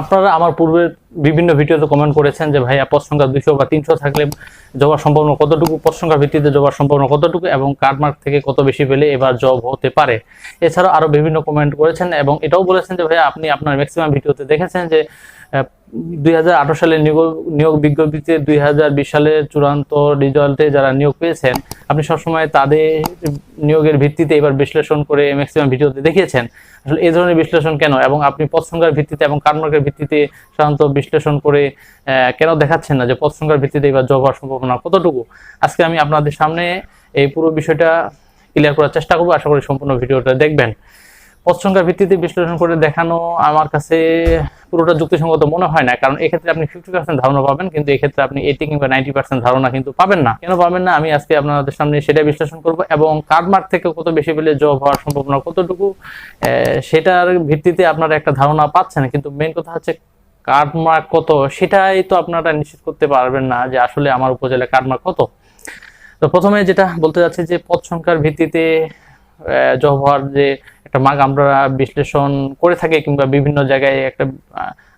আপনারা আমার পূর্বের বিভিন্ন ভিডিওতে কমেন্ট করেছেন যে ভাইয়া পদ সংখ্যা 200 বা 300 থাকলে জবার সম্ভাবনা কতটুকু, পদ সংখ্যার ভিত্তিতে জবার সম্ভাবনা কতটুকু এবং কার্ড মার্ক থেকে কত বেশি পেলে এবার জব হতে পারে। এছাড়াও আরো বিভিন্ন কমেন্ট করেছেন এবং এটাও বলেছেন যে ভাইয়া আপনি আপনার ম্যাক্সিমাম ভিডিওতে দেখেছেন যে 2018 সালে নিয়োগ বিজ্ঞপ্তিতে 2020 সালের চূড়ান্ত রেজাল্টে যারা নিয়োগ পেয়েছেন আপনি সবসময় তাদের নিয়োগের ভিত্তিতে এবার বিশ্লেষণ করে ম্যাক্সিমাম ভিডিওতে দেখিয়েছেন। আসলে এই ধরনের বিশ্লেষণ কেন এবং আপনি পদ সংখ্যার ভিত্তিতে এবং কার্ড মার্কের ভিত্তিতে সাধারণত বিশ্লেষণ করে কেন দেখাচ্ছেন না যে পদ সংখ্যার ভিত্তিতে এবার জব হওয়ার সম্ভাবনা কতটুকু? আজকে আমি আপনাদের সামনে এই পুরো বিষয়টা ক্লিয়ার করার চেষ্টা করবো। আশা করি সম্পূর্ণ ভিডিওটা দেখবেন। পদ সংখ্যার ভিত্তিতে বিশ্লেষণ করে দেখানো আমার কাছে পুরোটা যুক্তিসঙ্গত মনে হয় না, কারণ এক্ষেত্রে আপনি 50% ধারণা পাবেন কিন্তু এক্ষেত্রে আপনি 80 কিংবা 90% ধারণা কিন্তু পাবেন না। কেন পাবেন না আমি আজকে আপনাদের সামনে সেটা বিশ্লেষণ করব এবং কার্ড মার্ক থেকে কত বেশি পেলে জব হওয়ার সম্ভাবনা কতটুকু সেটার ভিত্তিতে আপনারা একটা ধারণা পাচ্ছেন, কিন্তু মেইন কথা হচ্ছে কার্ড মার্ক কত সেটাই তো আপনারা নিশ্চিত করতে পারবেন না যে আসলে আমার উপজেলায় কার্ড মার্ক কত। তো প্রথমে যেটা বলতে যাচ্ছি যে পদ সংখ্যার ভিত্তিতে জব হওয়ার যে একটা মার্ক আমরা বিশ্লেষণ করে থাকি কিংবা বিভিন্ন জায়গায় একটা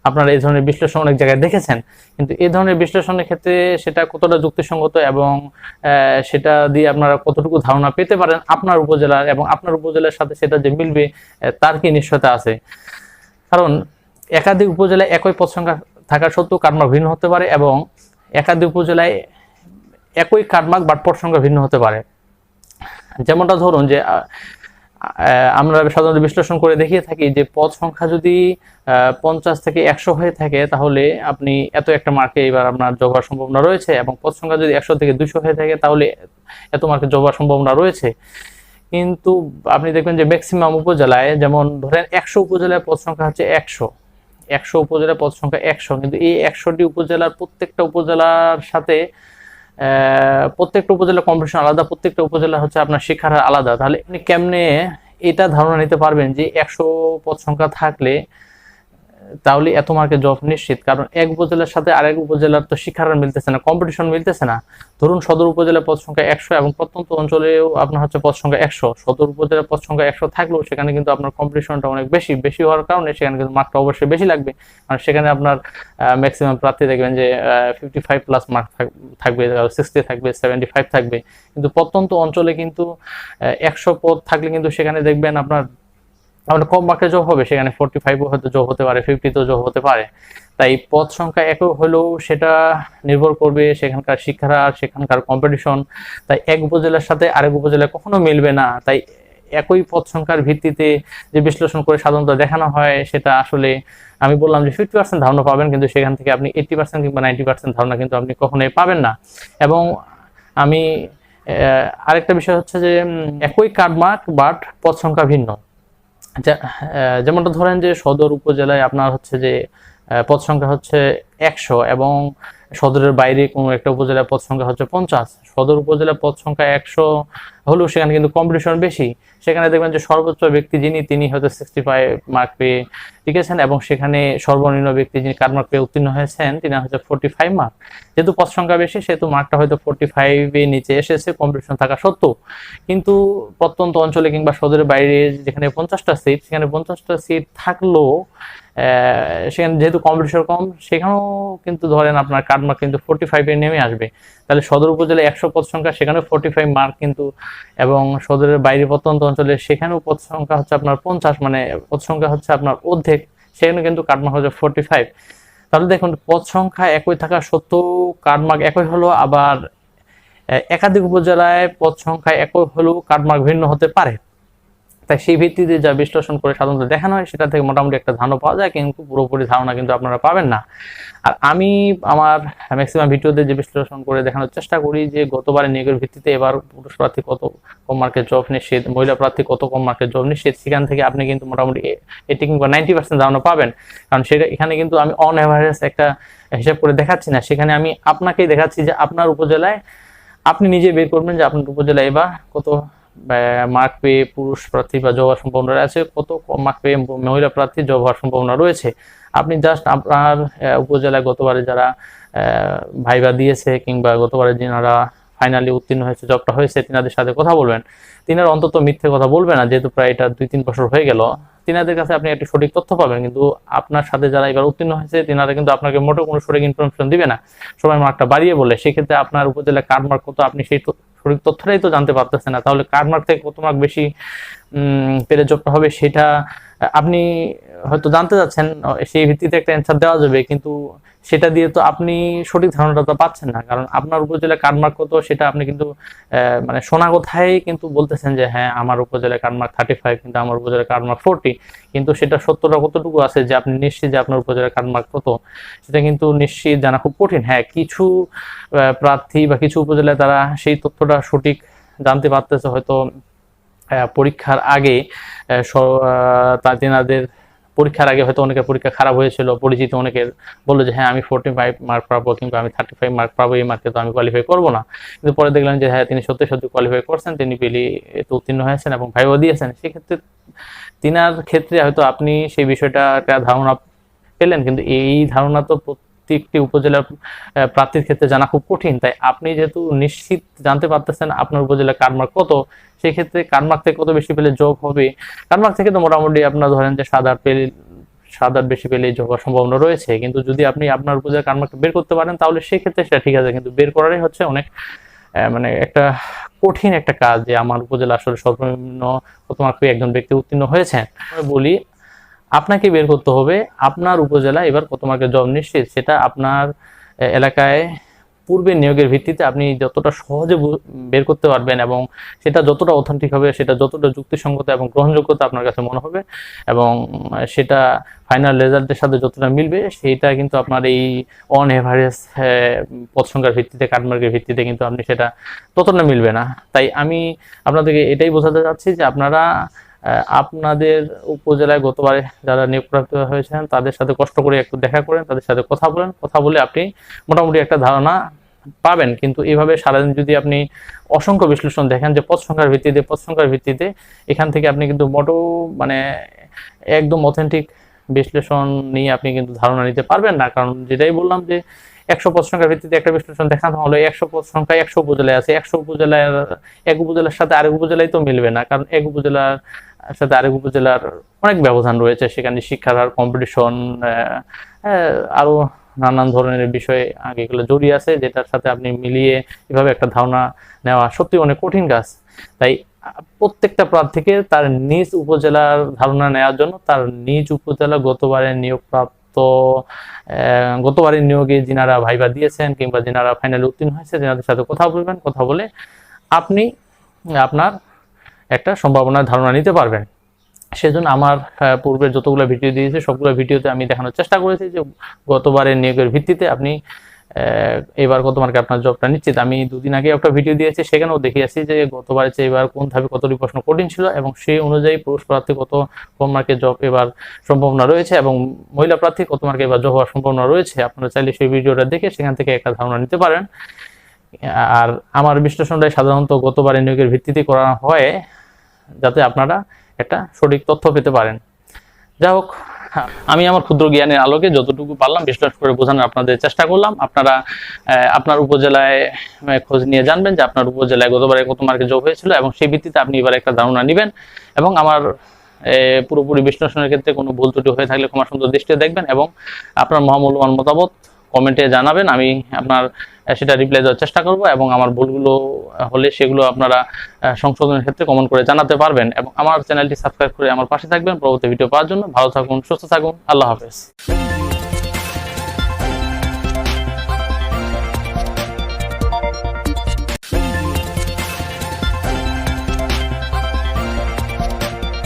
আপনারা এই ধরনের বিশ্লেষণ অনেক জায়গায় দেখেছেন, কিন্তু এই ধরনের বিশ্লেষণের ক্ষেত্রে সেটা কতটা যুক্তিসঙ্গত এবং সেটা দিয়ে আপনারা কতটুকু ধারণা পেতে পারেন আপনার উপজেলার এবং আপনার উপজেলার সাথে সেটা যে মিলবে তার কি নিশ্চয়তা আছে? কারণ একাধিক উপজেলায় একই পদ সংখ্যা থাকা সত্ত্বেও কার্ড মার্ক ভিন্ন হতে পারে এবং একাধিক উপজেলায় একই কার্ড মার্ক বাট পদ সংখ্যা ভিন্ন হতে পারে। যেমনটা ধরুন যে আমরা সাধারণত বিশ্লেষণ করে দেখিয়ে থাকি যে পদ সংখ্যা যদি 50 থেকে 100 হয়ে থাকে তাহলে আপনি এত একটা মার্কে এবার আপনার জব হওয়ার সম্ভাবনা রয়েছে, এবং পদ সংখ্যা যদি 100 থেকে 200 হয়ে থাকে তাহলে এত মার্কে জব হওয়ার সম্ভাবনা রয়েছে। কিন্তু আপনি দেখবেন যে ম্যাক্সিমাম উপজেলায়, যেমন ধরেন 100 উপজেলায় পদ সংখ্যা হচ্ছে 100 উপজেলায় পদ সংখ্যা 100, কিন্তু এই 100টি উপজেলার প্রত্যেকটা উপজেলার সাথে প্রত্যেকটা উপজেলা কম্পিটিশন আলাদা, প্রত্যেকটা উপজেলা হচ্ছে আপনার শিক্ষার হার আলাদা। তাহলে আপনি কেমনে এটা ধারণা নিতে পারবেন যে 100 পদ সংখ্যা থাকলে তাহলে এত মার্কে জব নিশ্চিত? কারণ এক উপজেলার সাথে আরেক উপজেলার তো শিক্ষার হার মিলতেছে না, কম্পিটিশন মিলতেছে না। ধরুন সদর উপজেলা পদ সংখ্যা 100 এবং প্রত্যন্ত অঞ্চলেও আপনার হচ্ছে পদ সংখ্যা 100, সদর উপজেলা পদ সংখ্যা 100 থাকলেও সেখানে কিন্তু আপনার কম্পিটিশনটা অনেক বেশি হওয়ার কারণে সেখানে কিন্তু মার্কটা অবশ্যই বেশি লাগবে। আর সেখানে আপনার ম্যাক্সিমাম প্রার্থী দেখবেন যে 55 প্লাস মার্ক থাকবে, 60 থাকবে, 75 থাকবে। কিন্তু প্রত্যন্ত অঞ্চলে কিন্তু 100 পদ থাকলে কিন্তু সেখানে দেখবেন আপনার কম মার্কে জব হবে, সেখানে 45 হয়তো জব হতে পারে, 50 তো জব হতে পারে। তাই পদ সংখ্যা একই হলেও সেটা নির্ভর করবে সেখানকার শিক্ষার হার, সেখানকার কম্পিটিশন। তাই এক উপজেলার সাথে আরেক উপজেলা কখনো মিলবে না। তাই একই পদ সংখ্যার ভিত্তিতে যে বিশ্লেষণ করে সাধারণত দেখানো হয় সেটা আসলে আমি বললাম যে 50% ধারণা পাবেন, কিন্তু সেখান থেকে আপনি 80% কিংবা 90% ধারণা কিন্তু আপনি কখনোই পাবেন না। এবং আমি আরেকটা বিষয় হচ্ছে যে একই কার্ড মার্ক বাট পদ সংখ্যা ভিন্ন। যেমনটা ধরেন যে সদর উপজেলায় আপনার হচ্ছে যে পদ সংখ্যা হচ্ছে 100 এবং সদরের বাইরে কোনো একটা উপজেলায় পদ সংখ্যা হচ্ছে 50। সদর উপজেলায় পদ সংখ্যা 100 হলেও সেখানে কিন্তু কম্পিটিশন বেশি। সেখানে দেখবেন যে সর্বোচ্চ ব্যক্তি তিনি হয়তো 65 মার্ক পেয়ে টিকেছেন এবং সেখানে সর্বনিম্ন ব্যক্তি যিনি কার্ড মার্ক পেয়ে উত্তীর্ণ হয়েছেন তিনি হচ্ছে 45 মার্ক। যেহেতু পদ সংখ্যা বেশি সেহেতু মার্কটা হয়তো 45 এর নিচে এসেছে কম্পিটিশন থাকা সত্ত্বেও। কিন্তু প্রত্যন্ত অঞ্চলে কিংবা সদরের বাইরে যেখানে 50টা সিট, সেখানে 50টা সিট থাকলেও সেখানে যেহেতু কম্পিটিশন কম সেখানেও কিন্তু ধরেন আপনার কার্ড মার্ক কিন্তু 45 এ নেমে আসবে। তাহলে সদর উপজেলায় 100 পদ সংখ্যা, সেখানেও 45 মার্ক কিন্তু, এবং সদরের বাইরে প্রত্যন্ত অঞ্চলে সেখানেও পদ সংখ্যা হচ্ছে আপনার 50, মানে পদ সংখ্যা হচ্ছে আপনার অর্ধেক, সেখানে কিন্তু কার্ড মার্ক হচ্ছে 45। তাহলে দেখুন পদ সংখ্যা একই থাকা সত্ত্বেও কার্ড মার্ক একই হলো, আবার একাধিক উপজেলায় পদ সংখ্যা একই হলেও কার্ড মার্ক ভিন্ন হতে পারে। তাই সেই ভিত্তিতে যা বিশ্লেষণ করে সাধারণত দেখানো হয় সেটা থেকে মোটামুটি একটা ধারণা পাওয়া যায়, কিন্তু পুরোপুরি ধারণা কিন্তু আপনারা পাবেন না। আর আমি আমার ম্যাক্সিমাম ভিডিওতে যে বিশ্লেষণ করে দেখানোর চেষ্টা করি যে গতবারের নিয়োগের ভিত্তিতে এবার পুরুষ প্রার্থী কত কম মার্কের জব নিশ্চিত, মহিলা প্রার্থী কত কম মার্কের জব নিশ্চিত, সেখান থেকে আপনি কিন্তু মোটামুটি 80 কিংবা 90% ধারণা পাবেন। কারণ সেটা এখানে কিন্তু আমি অন এভারেজ একটা হিসাব করে দেখাচ্ছি না, সেখানে আমি আপনাকেই দেখাচ্ছি যে আপনার উপজেলায় আপনি নিজে বের করবেন যে আপনার উপজেলায় এবার কত মার্ক পেয়ে পুরুষ প্রার্থী বা জব হওয়ার সম্ভাবনা রয়েছে, কত কম মার্ক পেয়ে মহিলা প্রার্থী জব হওয়ার সম্ভাবনা রয়েছে। আপনি জাস্ট আপনার উপজেলায় গতবারে যারা ভাইবা দিয়েছে কিংবা গতবারে যারা ফাইনালি উত্তীর্ণ হয়েছে, জবটা হয়েছে, তিনাদের সাথে কথা বলবেন। তিনারা অন্তত মিথ্যে কথা বলবে না, যেহেতু প্রায় এটা 2-3 বছর হয়ে গেল। তিনাদের কাছে আপনি একটা সঠিক তথ্য পাবেন, কিন্তু আপনার সাথে যারা এবার উত্তীর্ণ হয়েছে তিনারা কিন্তু আপনাকে মোটেও কোনো সঠিক ইনফরমেশন দিবে না, সবাই মার্কটা বাড়িয়ে বলে। সেক্ষেত্রে আপনার উপজেলায় কার মার্ক কত আপনি সেই সঠিক তথ্যটাই তো জানতে পারতেছেন না, তাহলে কার মার্ক থেকে কত মার্ক বেশি পেলে জবটা হবে সেটা আপনি হয়তো জানতে চাচ্ছেন, সেই ভিত্তিতে একটা অ্যান্সার দেওয়া যাবে, কিন্তু সেটা দিয়ে তো আপনি সঠিক ধারণাটা তো পাচ্ছেন না, কারণ আপনার উপজেলায় কার মার্ক কত সেটা আপনি কিন্তু মানে শোনা কথায় কিন্তু বলতেছেন যে হ্যাঁ আমার উপজেলায় কার মার্ক 35, কিন্তু আমার উপজেলায় কার মার্ক 40, কিন্তু সেটা সত্যটা কতটুকু আছে যে আপনি নিশ্চিত যে আপনার উপজেলায় কার মার্ক কত, সেটা কিন্তু নিশ্চিত জানা খুব কঠিন। হ্যাঁ, কিছু প্রার্থী বা কিছু উপজেলায় তারা সেই তথ্যটা সঠিক জানতে পারতেছে হয়তো পরীক্ষার আগে, তেনাদের পরীক্ষার আগে হয়তো অনেকের পরীক্ষা খারাপ হয়েছিল, পরিচিত অনেকের বললো যে হ্যাঁ আমি 45 মার্ক পাবো কিংবা আমি 35 মার্ক পাবো, এই মার্কে তো আমি কোয়ালিফাই করবো না, কিন্তু পরে দেখলেন যে হ্যাঁ তিনি সত্যি সত্যি কোয়ালিফাই করছেন, তিনি পেলি এতে উত্তীর্ণ হয়েছেন এবং ভাইও দিয়েছেন। সেক্ষেত্রে তিনার ক্ষেত্রে হয়তো আপনি সেই বিষয়টা একটা ধারণা পেলেন, কিন্তু এই ধারণা তো প্রত্যেকটি উপজেলার প্রার্থীর ক্ষেত্রে জানা খুব কঠিন। তাই আপনি যেহেতু নিশ্চিত জানতে পারতেছেন আপনার উপজেলার কার মার্ক কত, সেই ক্ষেত্রে কার মার্ক থেকে কত বেশি পেলে জব হবে, কার মার্ক থেকে তো মোটামুটি আপনার ধরেন যে 7-8 বেশি পেলে জব হওয়ার সম্ভাবনা রয়েছে, কিন্তু যদি আপনি আপনার উপজেলার কার মার্কটা বের করতে পারেন তাহলে সেই ক্ষেত্রে সেটা ঠিক আছে, কিন্তু বের করারই হচ্ছে অনেক মানে একটা কঠিন একটা কাজ যে আমার উপজেলা আসলে সর্বনিম্ন কত মার্ক পেয়ে একজন ব্যক্তি উত্তীর্ণ হয়েছেন। বলি আপনাকে বের করতে হবে আপনার উপজেলা এবার কত মার্কের জব নিশ্চিত, সেটা আপনার এলাকায় পূর্বে নিয়োগের ভিত্তিতে আপনি যতটা সহজে বের করতে পারবেন এবং সেটা যতটা অথেন্টিক হবে, সেটা যতটা যুক্তিসঙ্গত এবং গ্রহণযোগ্যতা আপনার কাছে মনে হবে এবং সেটা ফাইনাল রেজাল্টের সাথে যতটা মিলবে, সেইটা কিন্তু আপনার এই অন এভারেজ পদ সংখ্যার ভিত্তিতে কাটমার্কের ভিত্তিতে কিন্তু আপনি সেটা ততটা মিলবে না। তাই আমি আপনাদেরকে এটাই বোঝাতে চাচ্ছি যে আপনারা আপনাদের উপজেলায় গতবারে যারা নিয়োগপ্রাপ্ত হয়েছেন তাদের সাথে কষ্ট করে একটু দেখা করেন, তাদের সাথে কথা বলেন, কথা বলে আপনি মোটামুটি একটা ধারণা পাবেন। কিন্তু এইভাবে সারাদিন যদি আপনি অসংখ্য বিশ্লেষণ দেখেন যে পদ সংখ্যার ভিত্তিতে এখান থেকে আপনি কিন্তু মানে একদম অথেন্টিক বিশ্লেষণ নিয়ে আপনি কিন্তু ধারণা নিতে পারবেন না, কারণ যেটাই বললাম যে 100 পদ সংখ্যার ভিত্তিতে একটা বিশ্লেষণ দেখানো হলো, 100 পদ সংখ্যায় 100 উপজেলায় আছে, 100 উপজেলায় এক উপজেলার সাথে আরেক উপজেলায় তো মিলবে না, কারণ এক উপজেলার সাথে আরেক উপজেলার অনেক ব্যবধান রয়েছে, সেখানে শিক্ষার হার, কম্পিটিশন, আরো নানান ধরনের বিষয় আগে এগুলো জড়িয়ে আছে, যেটার সাথে আপনি মিলিয়ে এভাবে একটা ধারণা নেওয়া সত্যি অনেক কঠিন কাজ। তাই প্রত্যেকটা প্রার্থীকে তার নিজ উপজেলার ধারণা নেওয়ার জন্য তার নিজ উপজেলা গতবারের নিয়োগে যিনারা ভাইবা দিয়েছেন কিংবা যিনারা ফাইনালে উত্তীর্ণ হয়েছে যিনাদের সাথে কথা বলবেন, কথা বলে আপনি আপনার একটা সম্ভাবনার ধারণা নিতে পারবেন। সেজন্য আমার পূর্বের যতগুলো ভিডিও দিয়েছে সবগুলো ভিডিওতে আমি দেখানোর চেষ্টা করেছি যে গতবারের নিয়োগের ভিত্তিতে আপনি এবার কত মার্কে আপনার জবটা নিশ্চিত। আমি 2 দিন আগে একটা ভিডিও দিয়েছি, সেখানেও দেখিয়েছি যে গতবারের চেয়ে এবার কোন ধাপে কতটি প্রশ্ন কঠিন ছিল এবং সেই অনুযায়ী পুরুষ প্রার্থী কত কম মার্কে জব এবার সম্ভাবনা রয়েছে এবং মহিলা প্রার্থী কত মার্কে এবার জব হওয়ার সম্ভাবনা রয়েছে। আপনারা চাইলে সেই ভিডিওটা দেখে সেখান থেকে একটা ধারণা নিতে পারেন। আর আমার বিশ্লেষণটাই সাধারণত গতবারের নিয়োগের ভিত্তিতে করা হয় যাতে আপনারা একটা সঠিক তথ্য পেতে পারেন। যাই হোক, আমি আমার ক্ষুদ্র জ্ঞানের আলোকে যতটুকু পারলাম বিশ্লেষণ করে বোঝানোর আপনাদের চেষ্টা করলাম। আপনারা আপনার উপজেলায় খোঁজ নিয়ে জানবেন যে আপনার উপজেলায় গতবারে কত মার্কে জব হয়েছিল এবং সেই ভিত্তিতে আপনি এবার একটা ধারণা নেবেন এবং আমার পুরোপুরি বিশ্লেষণের ক্ষেত্রে কোনো ভুল ত্রুটি হয়ে থাকলে ক্ষমা সুন্দর দৃষ্টিতে দেখবেন এবং আপনার মহামূল্যবান মতামত কমেন্টে জানাবেন। আমি আপনার সেটা রিপ্লাই দেওয়ার চেষ্টা করব এবং আমার ভুলগুলো হলে সেগুলো আপনারা সংশোধনের ক্ষেত্রে কমেন্ট করে জানাতে পারবেন এবং আমার চ্যানেলটি সাবস্ক্রাইব করে আমার পাশে থাকবেন পরবর্তী ভিডিও পাওয়ার জন্য। ভালো থাকুন, সুস্থ থাকুন, আল্লাহ হাফেজ।